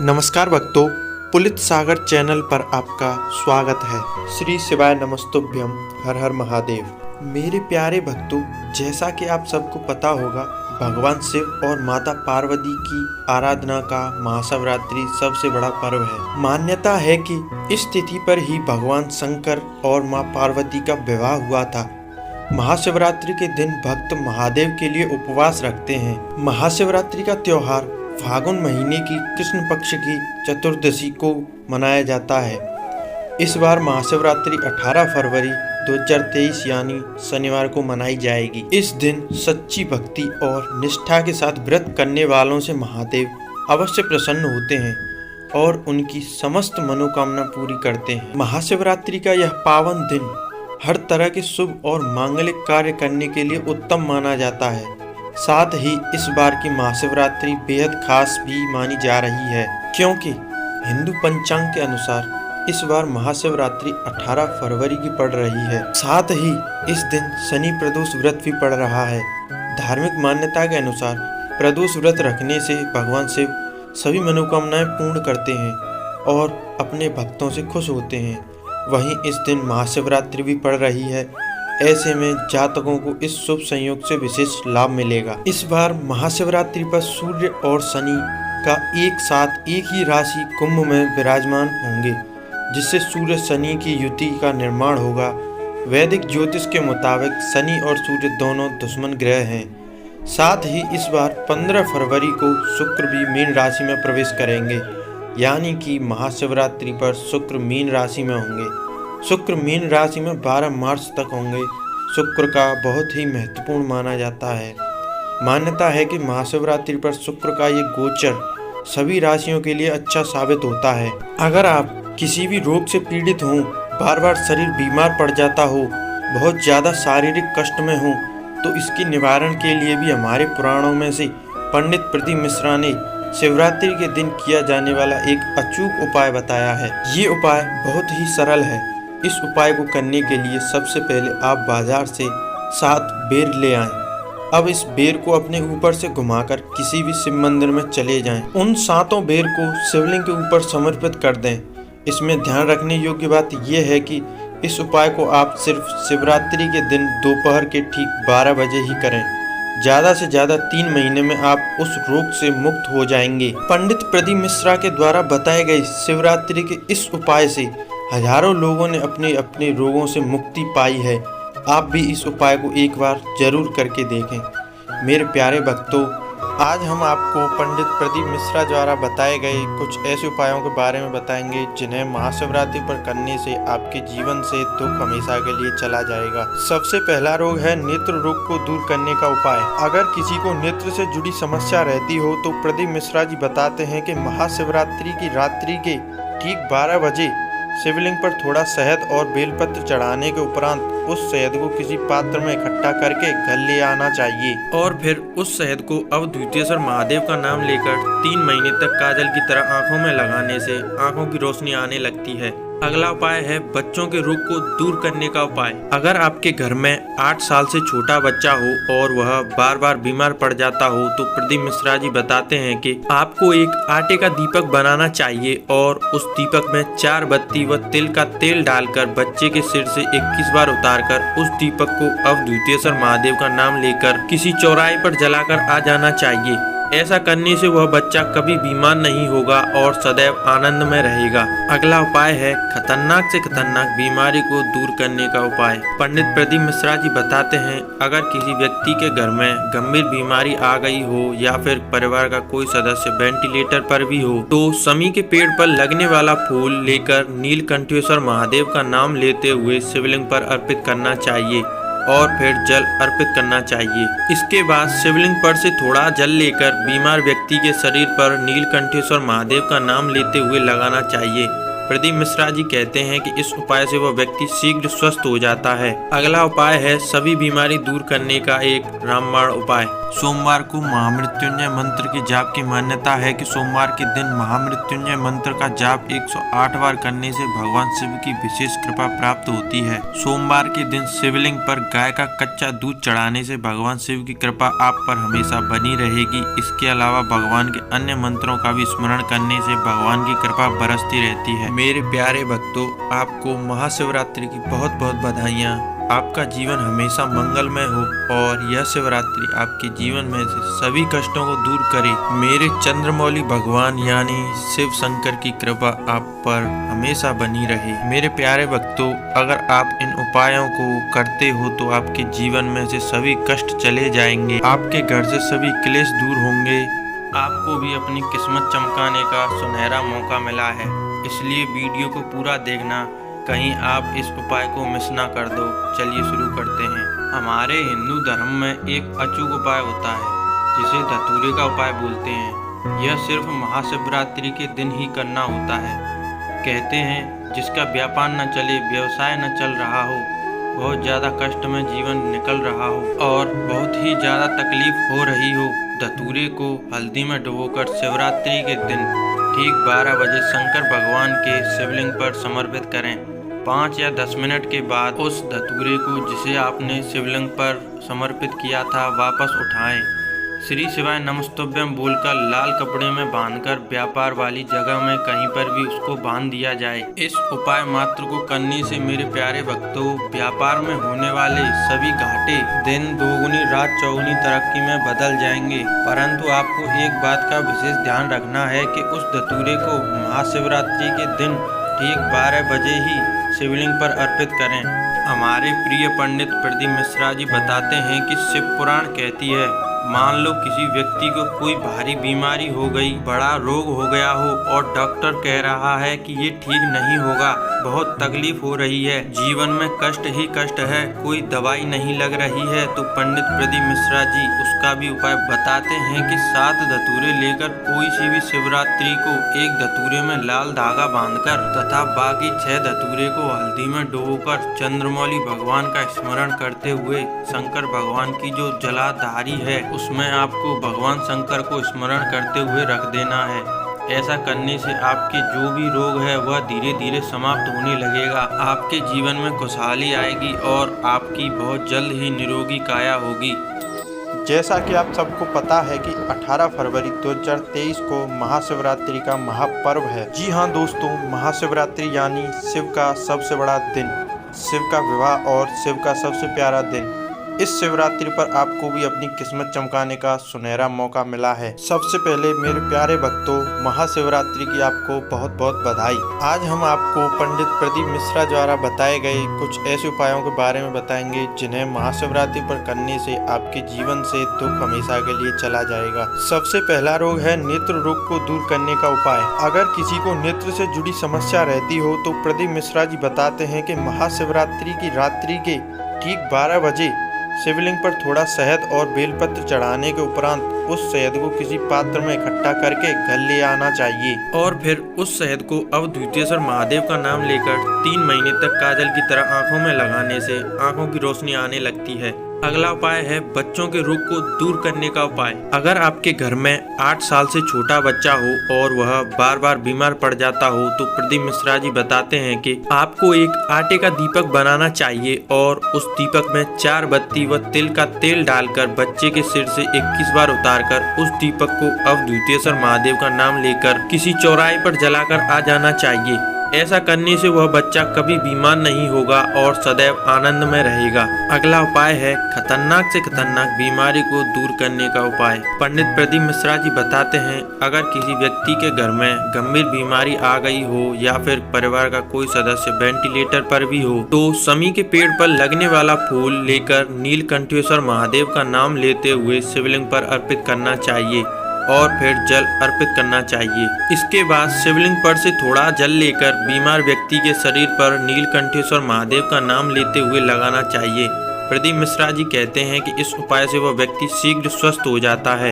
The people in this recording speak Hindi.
नमस्कार भक्तों, पुलित सागर चैनल पर आपका स्वागत है। श्री शिवाय नमस्तुभ्यम, हर हर महादेव। मेरे प्यारे भक्तों, जैसा कि आप सबको पता होगा, भगवान शिव और माता पार्वती की आराधना का महाशिवरात्रि सबसे बड़ा पर्व है। मान्यता है कि इस तिथि पर ही भगवान शंकर और मां पार्वती का विवाह हुआ था। महाशिवरात्रि के दिन भक्त महादेव के लिए उपवास रखते हैं। महाशिवरात्रि का त्योहार फागुन महीने की कृष्ण पक्ष की चतुर्दशी को मनाया जाता है। इस बार महाशिवरात्रि 18 फरवरी 2023 यानी शनिवार को मनाई जाएगी। इस दिन सच्ची भक्ति और निष्ठा के साथ व्रत करने वालों से महादेव अवश्य प्रसन्न होते हैं और उनकी समस्त मनोकामना पूरी करते हैं। महाशिवरात्रि का यह पावन दिन हर तरह के शुभ और मांगलिक कार्य करने के लिए उत्तम माना जाता है। साथ ही इस बार की महाशिवरात्रि बेहद खास भी मानी जा रही है, क्योंकि हिंदू पंचांग के अनुसार इस बार महाशिवरात्रि 18 फरवरी की पड़ रही है। साथ ही इस दिन शनि प्रदोष व्रत भी पड़ रहा है। धार्मिक मान्यता के अनुसार प्रदोष व्रत रखने से भगवान शिव सभी मनोकामनाएं पूर्ण करते हैं और अपने भक्तों से खुश होते हैं। वहीं इस दिन महाशिवरात्रि भी पड़ रही है। ऐसे में जातकों को इस शुभ संयोग से विशेष लाभ मिलेगा। इस बार महाशिवरात्रि पर सूर्य और शनि का एक साथ एक ही राशि कुंभ में विराजमान होंगे, जिससे सूर्य शनि की युति का निर्माण होगा। वैदिक ज्योतिष के मुताबिक शनि और सूर्य दोनों दुश्मन ग्रह हैं। साथ ही इस बार 15 फरवरी को शुक्र भी मीन राशि में प्रवेश करेंगे, यानी कि महाशिवरात्रि पर शुक्र मीन राशि में होंगे। शुक्र मीन राशि में 12 मार्च तक होंगे। शुक्र का बहुत ही महत्वपूर्ण माना जाता है। मान्यता है कि महाशिवरात्रि पर शुक्र का ये गोचर सभी राशियों के लिए अच्छा साबित होता है। अगर आप किसी भी रोग से पीड़ित हों, बार बार शरीर बीमार पड़ जाता हो, बहुत ज़्यादा शारीरिक कष्ट में हो, तो इसके निवारण के लिए भी हमारे पुराणों में से पंडित प्रदीप मिश्रा ने शिवरात्रि के दिन किया जाने वाला एक अचूक उपाय बताया है। ये उपाय बहुत ही सरल है। इस उपाय को करने के लिए सबसे पहले आप बाजार से 7 बेर ले आएं। अब इस बेर को अपने ऊपर से घुमाकर किसी भी शिव मंदिर में चले जाएं। उन 7 बेर को शिवलिंग के ऊपर समर्पित कर दें। इसमें ध्यान रखने योग्य बात यह है कि इस उपाय को आप सिर्फ शिवरात्रि के दिन दोपहर के ठीक 12 बजे ही करें। ज़्यादा से ज़्यादा 3 महीने में आप उस रोग से मुक्त हो जाएंगे। पंडित प्रदीप मिश्रा के द्वारा बताए गए शिवरात्रि के इस उपाय से हजारों लोगों ने अपने अपने रोगों से मुक्ति पाई है। आप भी इस उपाय को एक बार जरूर करके देखें। मेरे प्यारे भक्तों, आज हम आपको पंडित प्रदीप मिश्रा द्वारा बताए गए कुछ ऐसे उपायों के बारे में बताएंगे जिन्हें महाशिवरात्रि पर करने से आपके जीवन से दुख हमेशा के लिए चला जाएगा। सबसे पहला रोग है नेत्र रोग को दूर करने का उपाय। अगर किसी को नेत्र से जुड़ी समस्या रहती हो तो प्रदीप मिश्रा जी बताते हैं कि महाशिवरात्रि की रात्रि के ठीक 12 बजे शिवलिंग पर थोड़ा शहद और बेलपत्र चढ़ाने के उपरांत उस शहद को किसी पात्र में इकट्ठा करके घर ले आना चाहिए और फिर उस शहद को अवधूतेश्वर महादेव का नाम लेकर 3 महीने तक काजल की तरह आंखों में लगाने से आंखों की रोशनी आने लगती है। अगला उपाय है बच्चों के रोग को दूर करने का उपाय। अगर आपके घर में 8 साल से छोटा बच्चा हो और वह बार बार बीमार पड़ जाता हो तो प्रदीप मिश्रा जी बताते हैं कि आपको एक आटे का दीपक बनाना चाहिए और उस दीपक में 4 बत्ती व तिल का तेल डालकर बच्चे के सिर से 21 बार उतारकर उस दीपक को अवधूतेश्वर महादेव का नाम लेकर किसी चौराहे पर जलाकर आ जाना चाहिए। ऐसा करने से वह बच्चा कभी बीमार नहीं होगा और सदैव आनंद में रहेगा। अगला उपाय है खतरनाक से खतरनाक बीमारी को दूर करने का उपाय। पंडित प्रदीप मिश्रा जी बताते हैं, अगर किसी व्यक्ति के घर में गंभीर बीमारी आ गई हो या फिर परिवार का कोई सदस्य वेंटिलेटर पर भी हो तो समी के पेड़ पर लगने वाला फूल लेकर नीलकंठेश्वर महादेव का नाम लेते हुए शिवलिंग पर अर्पित करना चाहिए और फिर जल अर्पित करना चाहिए। इसके बाद शिवलिंग पर से थोड़ा जल लेकर बीमार व्यक्ति के शरीर पर नीलकंठेश्वर महादेव का नाम लेते हुए लगाना चाहिए प्रदीप मिश्रा जी कहते हैं कि इस उपाय से वह व्यक्ति शीघ्र स्वस्थ हो जाता है। अगला उपाय है सभी बीमारी दूर करने का एक रामबाण उपाय। सोमवार को महामृत्युंजय मंत्र के जाप की मान्यता है कि सोमवार के दिन महामृत्युंजय मंत्र का जाप 108 बार करने से भगवान शिव की विशेष कृपा प्राप्त होती है। सोमवार के दिन शिवलिंग पर गाय का कच्चा दूध चढ़ाने से भगवान शिव की कृपा आप पर हमेशा बनी रहेगी। इसके अलावा भगवान के अन्य मंत्रों का भी स्मरण करने से भगवान की कृपा बरसती रहती है। मेरे प्यारे भक्तों, आपको महाशिवरात्रि की बहुत बहुत बधाइयाँ। आपका जीवन हमेशा मंगलमय हो और यह शिवरात्रि आपके जीवन में से सभी कष्टों को दूर करे। मेरे चंद्रमौली भगवान यानी शिव शंकर की कृपा आप पर हमेशा बनी रहे। मेरे प्यारे भक्तों, अगर आप इन उपायों को करते हो तो आपके जीवन में से सभी कष्ट चले जाएंगे, आपके घर से सभी क्लेश दूर होंगे। आपको भी अपनी किस्मत चमकाने का सुनहरा मौका मिला है, इसलिए वीडियो को पूरा देखना, कहीं आप इस उपाय को मिस ना कर दो। चलिए शुरू करते हैं। हमारे हिंदू धर्म में एक अचूक उपाय होता है जिसे धतूरे का उपाय बोलते हैं। यह सिर्फ महाशिवरात्रि के दिन ही करना होता है। कहते हैं जिसका व्यापार न चले, व्यवसाय न चल रहा हो, बहुत ज़्यादा कष्ट में जीवन निकल रहा हो और बहुत ही ज़्यादा तकलीफ हो रही हो, धतूरे को हल्दी में डुबोकर शिवरात्रि के दिन ठीक 12 बजे शंकर भगवान के शिवलिंग पर समर्पित करें। 5 या 10 मिनट के बाद उस धतूरे को जिसे आपने शिवलिंग पर समर्पित किया था वापस उठाएं। श्री शिवाय नमस्तुभ्यम बोलकर लाल कपड़े में बांधकर व्यापार वाली जगह में कहीं पर भी उसको बांध दिया जाए। इस उपाय मात्र को करने से मेरे प्यारे भक्तों, व्यापार में होने वाले सभी घाटे दिन दोगुनी रात चौगुनी तरक्की में बदल जाएंगे। परंतु आपको एक बात का विशेष ध्यान रखना है कि उस धतूरे को महाशिवरात्रि के दिन ठीक 12 बजे ही शिवलिंग पर अर्पित करें। हमारे प्रिय पंडित प्रदीप मिश्रा जी बताते हैं कि शिव पुराण कहती है, मान लो किसी व्यक्ति को कोई भारी बीमारी हो गई, बड़ा रोग हो गया हो और डॉक्टर कह रहा है कि ये ठीक नहीं होगा, बहुत तकलीफ हो रही है, जीवन में कष्ट ही कष्ट है, कोई दवाई नहीं लग रही है, तो पंडित प्रदीप मिश्रा जी उसका भी उपाय बताते हैं कि 7 धतूरे लेकर कोई सी भी शिवरात्रि को एक धतूरे में लाल धागा बांधकर तथा बाकी 6 धतूरे को हल्दी में डुबोकर चंद्रमौली भगवान का स्मरण करते हुए शंकर भगवान की जो जलाधारी है उसमें आपको भगवान शंकर को स्मरण करते हुए रख देना है। ऐसा करने से आपके जो भी रोग है वह धीरे धीरे समाप्त होने लगेगा, आपके जीवन में खुशहाली आएगी और आपकी बहुत जल्द ही निरोगी काया होगी। जैसा कि आप सबको पता है कि 18 फरवरी 2023 को महाशिवरात्रि का महापर्व है। जी हाँ दोस्तों, महाशिवरात्रि यानी शिव का सबसे बड़ा दिन, शिव का विवाह और शिव का सबसे प्यारा दिन। इस शिवरात्रि पर आपको भी अपनी किस्मत चमकाने का सुनहरा मौका मिला है। सबसे पहले मेरे प्यारे भक्तों, महाशिवरात्रि की आपको बहुत बहुत बधाई। आज हम आपको पंडित प्रदीप मिश्रा द्वारा बताए गए कुछ ऐसे उपायों के बारे में बताएंगे जिन्हें महाशिवरात्रि पर करने से आपके जीवन से दुख हमेशा के लिए चला जाएगा। सबसे पहला रोग है नेत्र रोग को दूर करने का उपाय। अगर किसी को नेत्र से जुड़ी समस्या रहती हो तो प्रदीप मिश्रा जी बताते हैं कि महाशिवरात्रि की रात्रि के ठीक 12 बजे शिवलिंग पर थोड़ा शहद और बेलपत्र चढ़ाने के उपरांत उस शहद को किसी पात्र में इकट्ठा करके घर ले आना चाहिए और फिर उस शहद को अवधूतेश्वर महादेव का नाम लेकर 3 महीने तक काजल की तरह आंखों में लगाने से आंखों की रोशनी आने लगती है। अगला उपाय है बच्चों के रोग को दूर करने का उपाय। अगर आपके घर में 8 साल से छोटा बच्चा हो और वह बार बार बीमार पड़ जाता हो तो प्रदीप मिश्रा जी बताते हैं कि आपको एक आटे का दीपक बनाना चाहिए और उस दीपक में 4 बत्ती व तिल का तेल डालकर बच्चे के सिर से 21 बार उतारकर उस दीपक को अवधूतेश्वर महादेव का नाम लेकर किसी चौराहे पर जलाकर आ जाना चाहिए। ऐसा करने से वह बच्चा कभी बीमार नहीं होगा और सदैव आनंद में रहेगा। अगला उपाय है खतरनाक से खतरनाक बीमारी को दूर करने का उपाय। पंडित प्रदीप मिश्रा जी बताते हैं, अगर किसी व्यक्ति के घर में गंभीर बीमारी आ गई हो या फिर परिवार का कोई सदस्य वेंटिलेटर पर भी हो तो समी के पेड़ पर लगने वाला फूल लेकर नीलकंठेश्वर महादेव का नाम लेते हुए शिवलिंग पर अर्पित करना चाहिए और फिर जल अर्पित करना चाहिए। इसके बाद शिवलिंग पर से थोड़ा जल लेकर बीमार व्यक्ति के शरीर पर नीलकंठेश्वर महादेव का नाम लेते हुए लगाना चाहिए। प्रदीप मिश्रा जी कहते हैं कि इस उपाय से वह व्यक्ति शीघ्र स्वस्थ हो जाता है।